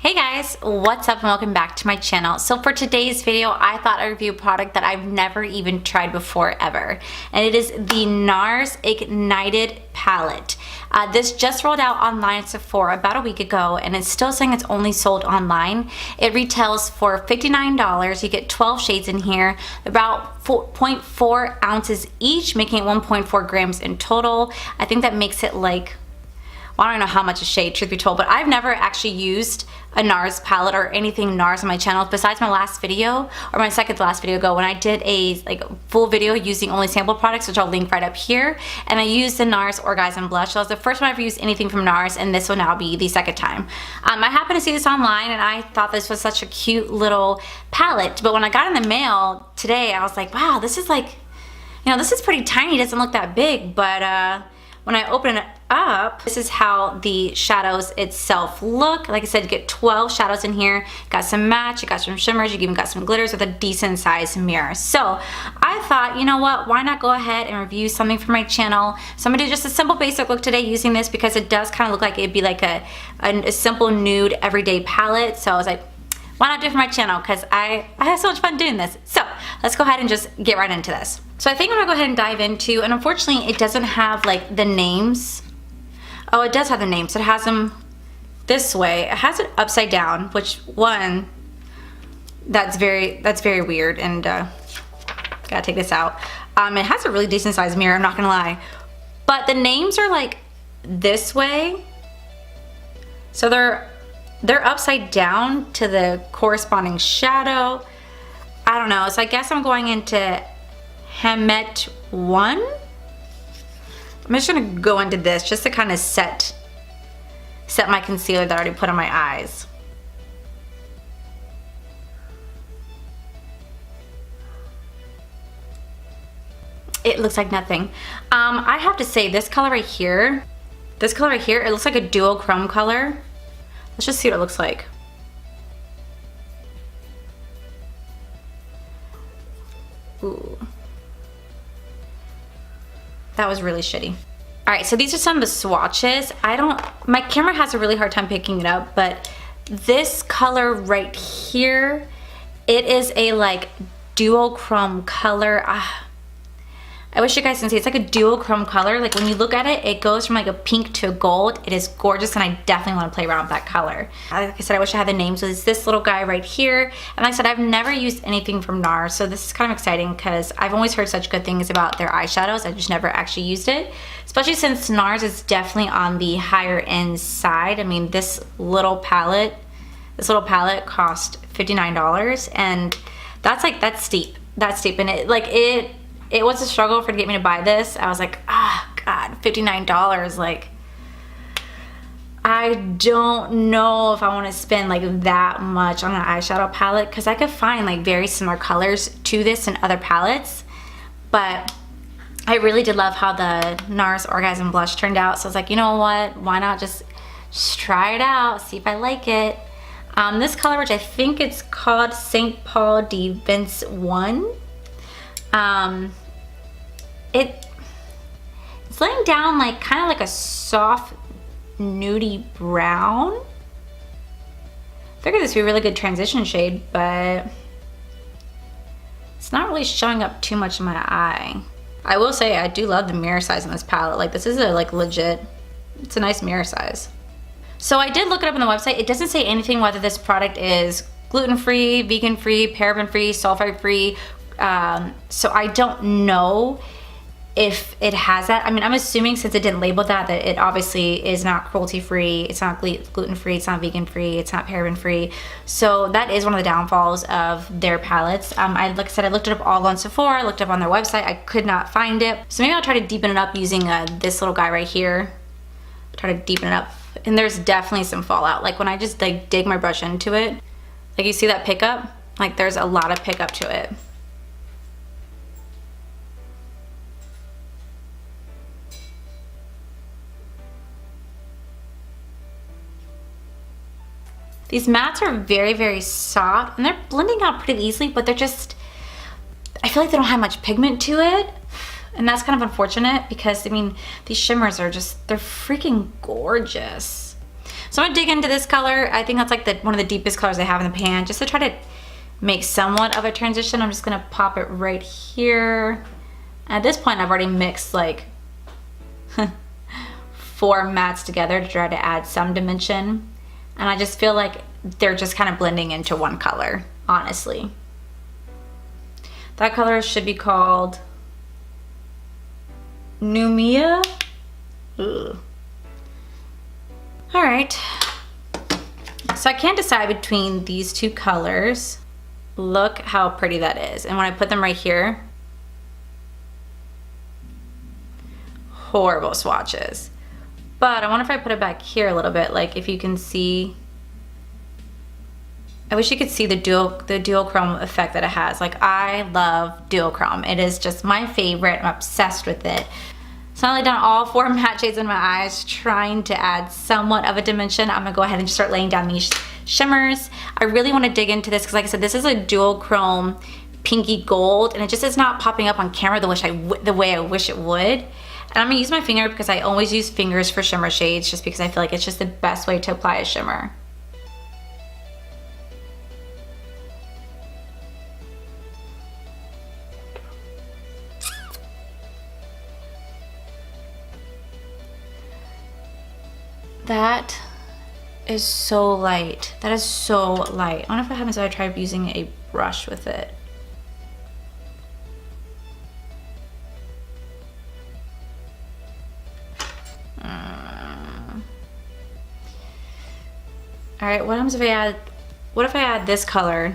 Hey guys, what's up and welcome back to my channel. So for today's video, I thought I'd review a product that I've never even tried before ever. And it is the Nars Ignited Palette. This just rolled out online at Sephora about a week ago and it's still saying it's only sold online. It retails for $59. You get 12 shades in here, about 0.4 ounces each, making it 1.4 grams in total. I think that makes it like, well, I don't know how much a shade, truth be told, but I've never actually used a Nars palette or anything Nars on my channel besides my last video, or my second to last video ago, when I did a full video using only sample products, which I'll link right up here, and I used the Nars Orgasm Blush. So that was the first time I've used anything from Nars, and this will now be the second time. I happened to see this online, and I thought this was such a cute little palette, but when I got in the mail today, I was like, wow, this is like, you know, this is pretty tiny, it doesn't look that big, but when I open it up, this is how the shadows itself look. Like I said, you get 12 shadows in here. Got some match, you got some shimmers, you even got some glitters with a decent sized mirror. So I thought, you know what, why not go ahead and review something for my channel. So I'm gonna do just a simple basic look today using this because it does kind of look like it'd be like a simple nude everyday palette. So I was like, why not do it for my channel? Because I have so much fun doing this. So let's go ahead and just get right into this. So I think I'm gonna go ahead and dive into, and unfortunately it doesn't have like the names. Oh, it does have the names. It has them this way. It has it upside down, which one, that's very weird, and gotta take this out. It has a really decent sized mirror, I'm not gonna lie. But the names are like this way. So they're upside down to the corresponding shadow. I don't know, so I guess I'm going into Hamet 1. I'm just gonna go into this just to kind of set my concealer that I already put on my eyes. It looks like nothing. I have to say this color right here, it looks like a dual chrome color. Let's just see what it looks like. Ooh. That was really shitty. All right, so these are some of the swatches. My camera has a really hard time picking it up, but this color right here, it is a like dual chrome color. I wish you guys can see, it's like a dual chrome color. Like when you look at it, it goes from like a pink to a gold. It is gorgeous and I definitely want to play around with that color. Like I said, I wish I had the names. So it's this little guy right here. And like I said, I've never used anything from Nars, so this is kind of exciting because I've always heard such good things about their eyeshadows. I just never actually used it, especially since Nars is definitely on the higher end side. I mean, this little palette cost $59, and that's steep. That's steep, and it was a struggle to get me to buy this. I was like, God, $59. Like, I don't know if I want to spend like that much on an eyeshadow palette because I could find like very similar colors to this in other palettes. But I really did love how the Nars Orgasm Blush turned out. So I was like, you know what? Why not just try it out, see if I like it. This color, which I think it's called St. Paul de Vince 1. It's laying down like kind of like a soft nudie brown. I figured this would be a really good transition shade, but it's not really showing up too much in my eye. I will say I do love the mirror size on this palette. Like this is a legit, it's a nice mirror size. So I did look it up on the website. It doesn't say anything whether this product is gluten-free, vegan-free, paraben-free, sulfite-free. So I don't know if it has that. I mean, I'm assuming since it didn't label that it obviously is not cruelty-free, it's not gluten-free, it's not vegan-free, it's not paraben-free. So that is one of the downfalls of their palettes. Like I said, I looked it up all on Sephora, I looked up on their website, I could not find it. So maybe I'll try to deepen it up using this little guy right here. Try to deepen it up. And there's definitely some fallout. Like when I just like dig my brush into it, like you see that pickup? Like there's a lot of pickup to it. These mattes are very, very soft and they're blending out pretty easily, but they're just, I feel like they don't have much pigment to it. And that's kind of unfortunate because, I mean, these shimmers are just, they're freaking gorgeous. So I'm gonna dig into this color. I think that's like one of the deepest colors I have in the pan, just to try to make somewhat of a transition. I'm just gonna pop it right here. At this point, I've already mixed like 4 mattes together to try to add some dimension. And I just feel like they're just kind of blending into one color, honestly. That color should be called Numia. Ugh. All right. So I can't decide between these 2 colors. Look how pretty that is. And when I put them right here, horrible swatches. But I wonder if I put it back here a little bit, like if you can see. I wish you could see the duochrome effect that it has. Like, I love duochrome. It is just my favorite. I'm obsessed with it. So I've only done all 4 matte shades in my eyes, trying to add somewhat of a dimension. I'm gonna go ahead and just start laying down these shimmers. I really wanna dig into this because, like I said, this is a duochrome pinky gold, and it just is not popping up on camera the way I wish it would. And I'm gonna use my finger because I always use fingers for shimmer shades, just because I feel like it's just the best way to apply a shimmer. That is so light. That is so light. I wonder if what happens if I try using a brush with it. All right, what happens if I add this color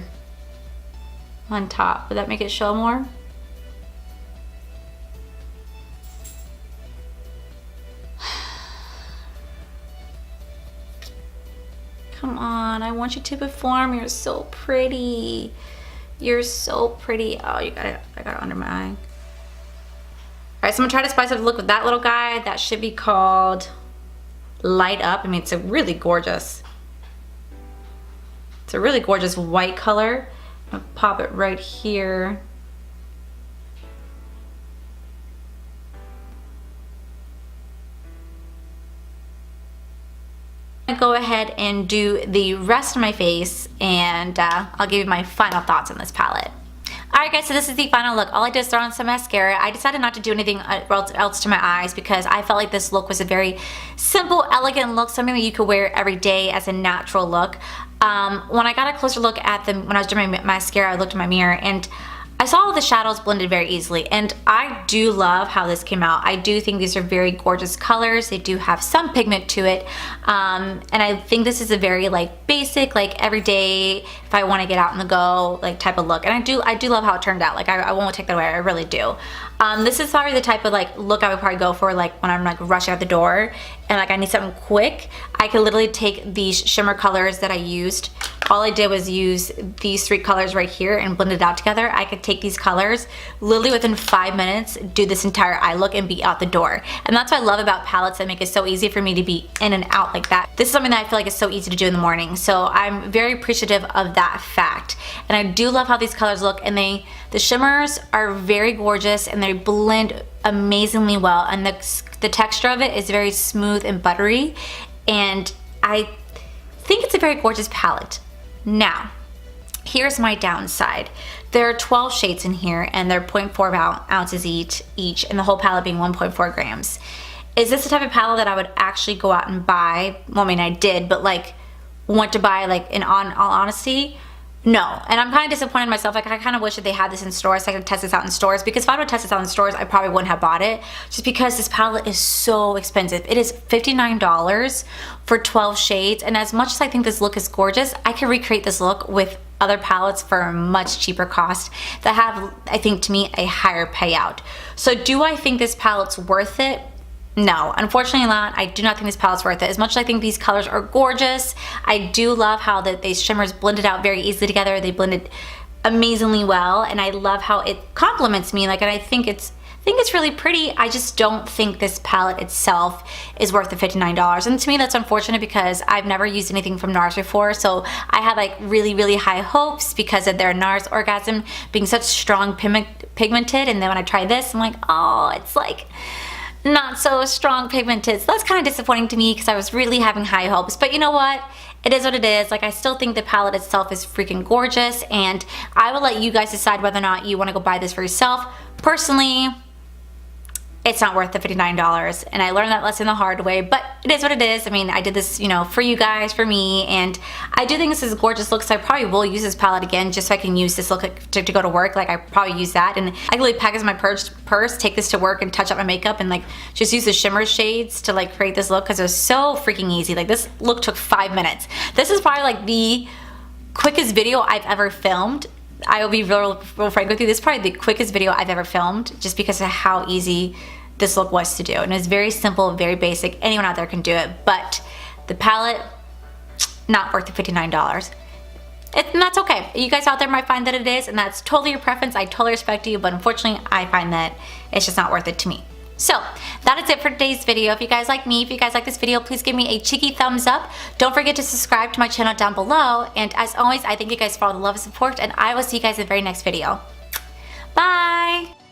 on top? Would that make it show more? Come on, I want you to perform. You're so pretty. You're so pretty. Oh, I got it under my eye. All right, so I'm gonna try to spice up the look with that little guy. That should be called Light Up. I mean, it's a really gorgeous white color. I'm gonna pop it right here. I'm gonna go ahead and do the rest of my face, and I'll give you my final thoughts on this palette. Alright guys, so this is the final look. All I did is throw on some mascara. I decided not to do anything else to my eyes because I felt like this look was a very simple, elegant look, something that you could wear every day as a natural look. When I got a closer look at them, when I was doing my mascara, I looked in my mirror and I saw all the shadows blended very easily, and I do love how this came out. I do think these are very gorgeous colors. They do have some pigment to it, and I think this is a very like basic, like everyday, if I want to get out on the go, like type of look. And I do love how it turned out. Like I won't take that away. I really do. This is probably the type of like look I would probably go for like when I'm like rushing out the door and like I need something quick. I could literally take these shimmer colors that I used. All I did was use these 3 colors right here and blend it out together. I could take these colors literally within 5 minutes, do this entire eye look and be out the door. And that's what I love about palettes that make it so easy for me to be in and out like that. This is something that I feel like is so easy to do in the morning. So I'm very appreciative of that fact. And I do love how these colors look, and the shimmers are very gorgeous and they blend amazingly well, and the texture of it is very smooth and buttery, and I think it's a very gorgeous palette. Now, here's my downside. There are 12 shades in here and they're 0.4 ounces each, and the whole palette being 1.4 grams. Is this the type of palette that I would actually go out and buy? Well, I mean, I did, but like want to buy like in all honesty? No. And I'm kind of disappointed in myself. Like I kind of wish that they had this in stores so I could test this out in stores, because if I would test this out in stores, I probably wouldn't have bought it, just because this palette is so expensive. It is $59 for 12 shades, and as much as I think this look is gorgeous, I could recreate this look with other palettes for a much cheaper cost that have, I think, to me, a higher payout. So do I think this palette's worth it? No, unfortunately not. I do not think this palette's worth it. As much as I think these colors are gorgeous, I do love how these shimmers blended out very easily together. They blended amazingly well, and I love how it complements me. Like, and I think it's really pretty. I just don't think this palette itself is worth the $59. And to me, that's unfortunate because I've never used anything from Nars before. So I had like really, really high hopes because of their Nars Orgasm being such strong pigmented. And then when I tried this, I'm like, oh, it's like, not so strong pigmented. So that's kind of disappointing to me because I was really having high hopes. But you know what? It is what it is. Like, I still think the palette itself is freaking gorgeous, and I will let you guys decide whether or not you want to go buy this for yourself. Personally, it's not worth the $59, and I learned that lesson the hard way, but it is what it is. I mean, I did this, you know, for you guys, for me, and I do think this is a gorgeous look, so I probably will use this palette again just so I can use this look to go to work. Like, I probably use that, and I can really pack this in my purse, take this to work, and touch up my makeup, and like just use the shimmer shades to like create this look because it was so freaking easy. Like, this look took 5 minutes. This is probably like the quickest video I've ever filmed. I will be real frank with you. This is probably the quickest video I've ever filmed just because of how easy this look was to do. And it's very simple, very basic. Anyone out there can do it. But the palette, not worth the $59. And that's okay. You guys out there might find that it is, and that's totally your preference. I totally respect you, but unfortunately, I find that it's just not worth it to me. So that is it for today's video. If you guys like me, if you guys like this video, please give me a cheeky thumbs up. Don't forget to subscribe to my channel down below. And as always, I thank you guys for all the love and support, and I will see you guys in the very next video. Bye!